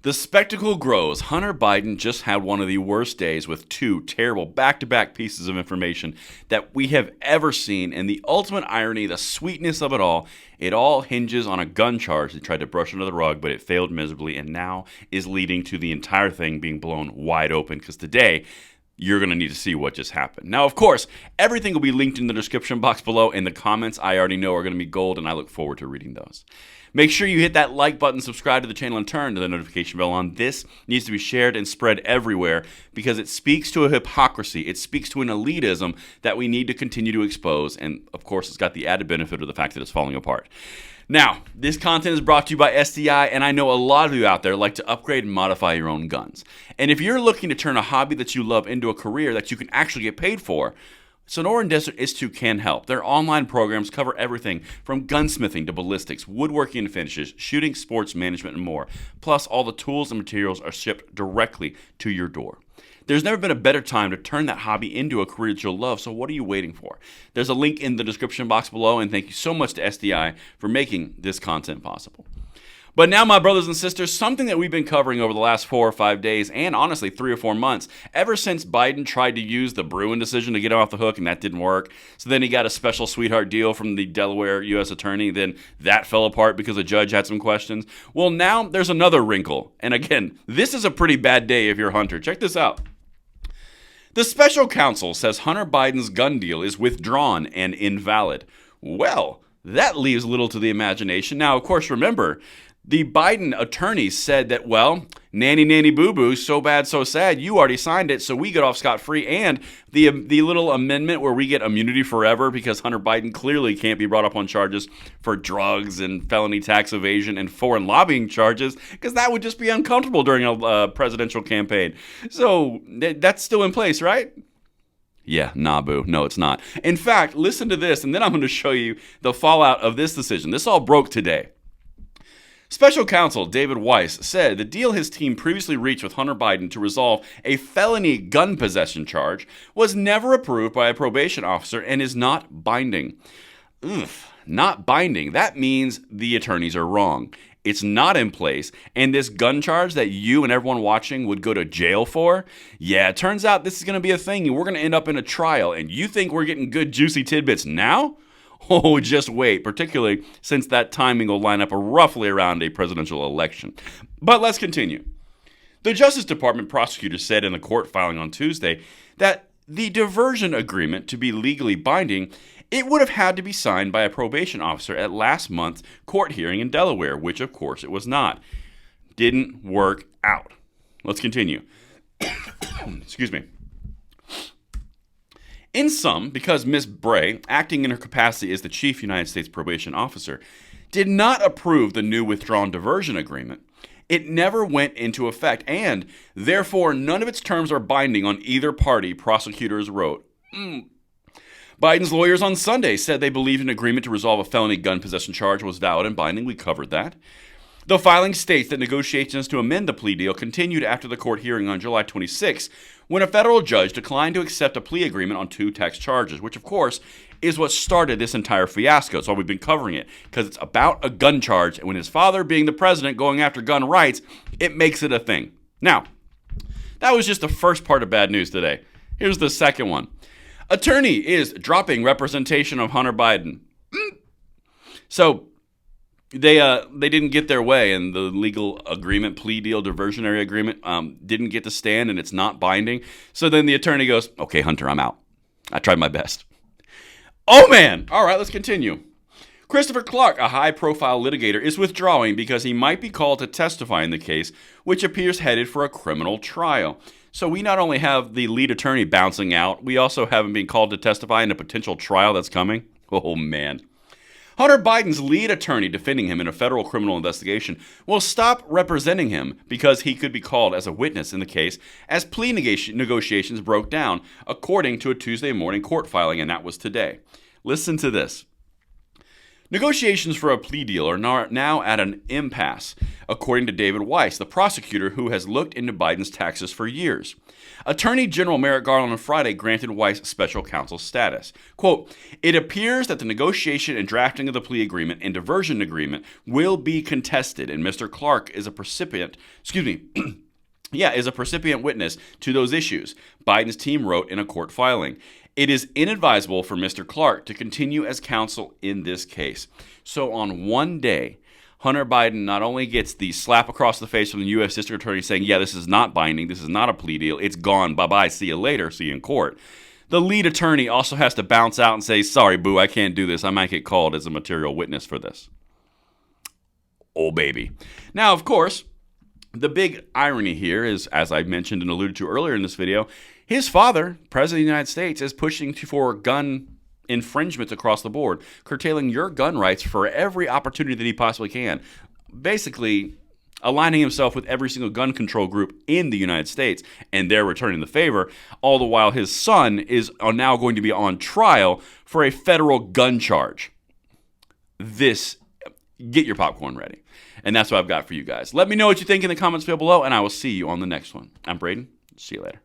The spectacle grows. Hunter Biden just had one of the worst days with two terrible back-to-back pieces of information that we have ever seen. And the ultimate irony, the sweetness of it all hinges on a gun charge that tried to brush under the rug, but it failed miserably and now is leading to the entire thing being blown wide open. Because today, you're going to need to see what just happened. Now, of course, everything will be linked in the description box below, and the comments I already know are going to be gold, and I look forward to reading those. Make sure you hit that like button, subscribe to the channel, and turn the notification bell on. This needs to be shared and spread everywhere because it speaks to a hypocrisy. It speaks to an elitism that we need to continue to expose, and of course, it's got the added benefit of the fact that it's falling apart. Now, this content is brought to you by SDI, and I know a lot of you out there like to upgrade and modify your own guns. And if you're looking to turn a hobby that you love into a career that you can actually get paid for, Sonoran Desert Institute can help. Their online programs cover everything from gunsmithing to ballistics, woodworking and finishes, shooting, sports management, and more. Plus, all the tools and materials are shipped directly to your door. There's never been a better time to turn that hobby into a career that you'll love, so what are you waiting for? There's a link in the description box below, and thank you so much to SDI for making this content possible. But now, my brothers and sisters, something that we've been covering over the last 4 or 5 days, and honestly 3 or 4 months, ever since Biden tried to use the Bruin decision to get him off the hook, and that didn't work. So then he got a special sweetheart deal from the Delaware U.S. attorney. Then that fell apart because the judge had some questions. Well, now there's another wrinkle. And again, this is a pretty bad day if you're Hunter. Check this out. The special counsel says Hunter Biden's gun deal is withdrawn and invalid. Well, that leaves little to the imagination. Now, of course, remember, the Biden attorney said that, well, nanny, nanny, boo-boo, so bad, so sad, you already signed it, so we get off scot-free. And the little amendment where we get immunity forever because Hunter Biden clearly can't be brought up on charges for drugs and felony tax evasion and foreign lobbying charges because that would just be uncomfortable during a presidential campaign. So that's still in place, right? Yeah, nah, boo. No, it's not. In fact, listen to this, and then I'm going to show you the fallout of this decision. This all broke today. Special counsel David Weiss said the deal his team previously reached with Hunter Biden to resolve a felony gun possession charge was never approved by a probation officer and is not binding. Not binding. That means the attorneys are wrong. It's not in place, and this gun charge that you and everyone watching would go to jail for, yeah, it turns out this is going to be a thing, and we're going to end up in a trial, and you think we're getting good juicy tidbits now? Oh, just wait, particularly since that timing will line up roughly around a presidential election. But let's continue. The Justice Department prosecutor said in a court filing on Tuesday that the diversion agreement to be legally binding, it would have had to be signed by a probation officer at last month's court hearing in Delaware, which of course it was not. Didn't work out. Let's continue. Excuse me. In sum, because Ms. Bray, acting in her capacity as the chief United States probation officer, did not approve the new withdrawn diversion agreement, it never went into effect, and therefore none of its terms are binding on either party, prosecutors wrote. Biden's lawyers on Sunday said they believed an agreement to resolve a felony gun possession charge was valid and binding. We covered that. The filing states that negotiations to amend the plea deal continued after the court hearing on July 26, when a federal judge declined to accept a plea agreement on 2 tax charges, which of course is what started this entire fiasco. That's why we've been covering it, because it's about a gun charge, and when his father, being the president, going after gun rights, it makes it a thing. Now, that was just the first part of bad news today. Here's the second one. Attorney is dropping representation of Hunter Biden. So they didn't get their way, and the legal agreement, plea deal, diversionary agreement, didn't get to stand, and it's not binding. So then the attorney goes, okay, Hunter, I'm out. I tried my best. Oh, man. All right, let's continue. Christopher Clark, a high-profile litigator, is withdrawing because he might be called to testify in the case, which appears headed for a criminal trial. So we not only have the lead attorney bouncing out, we also have him being called to testify in a potential trial that's coming. Oh, man. Hunter Biden's lead attorney defending him in a federal criminal investigation will stop representing him because he could be called as a witness in the case as plea negotiations broke down, according to a Tuesday morning court filing, and that was today. Listen to this. Negotiations for a plea deal are now at an impasse, according to David Weiss, the prosecutor who has looked into Biden's taxes for years. Attorney General Merrick Garland on Friday granted Weiss special counsel status. Quote, "It appears that the negotiation and drafting of the plea agreement and diversion agreement will be contested, and Mr. Clark is a precipient witness to those issues," Biden's team wrote in a court filing. "It is inadvisable for Mr. Clark to continue as counsel in this case." So on one day, Hunter Biden not only gets the slap across the face from the U.S. District Attorney saying, yeah, this is not binding, this is not a plea deal, it's gone, bye-bye, see you later, see you in court. The lead attorney also has to bounce out and say, sorry, boo, I can't do this, I might get called as a material witness for this. Oh, baby. Now, of course, the big irony here is, as I mentioned and alluded to earlier in this video, his father, President of the United States, is pushing for gun infringements across the board, curtailing your gun rights for every opportunity that he possibly can. Basically, aligning himself with every single gun control group in the United States, and they're returning the favor, all the while his son is now going to be on trial for a federal gun charge. Get your popcorn ready. And that's what I've got for you guys. Let me know what you think in the comments below, and I will see you on the next one. I'm Braden. See you later.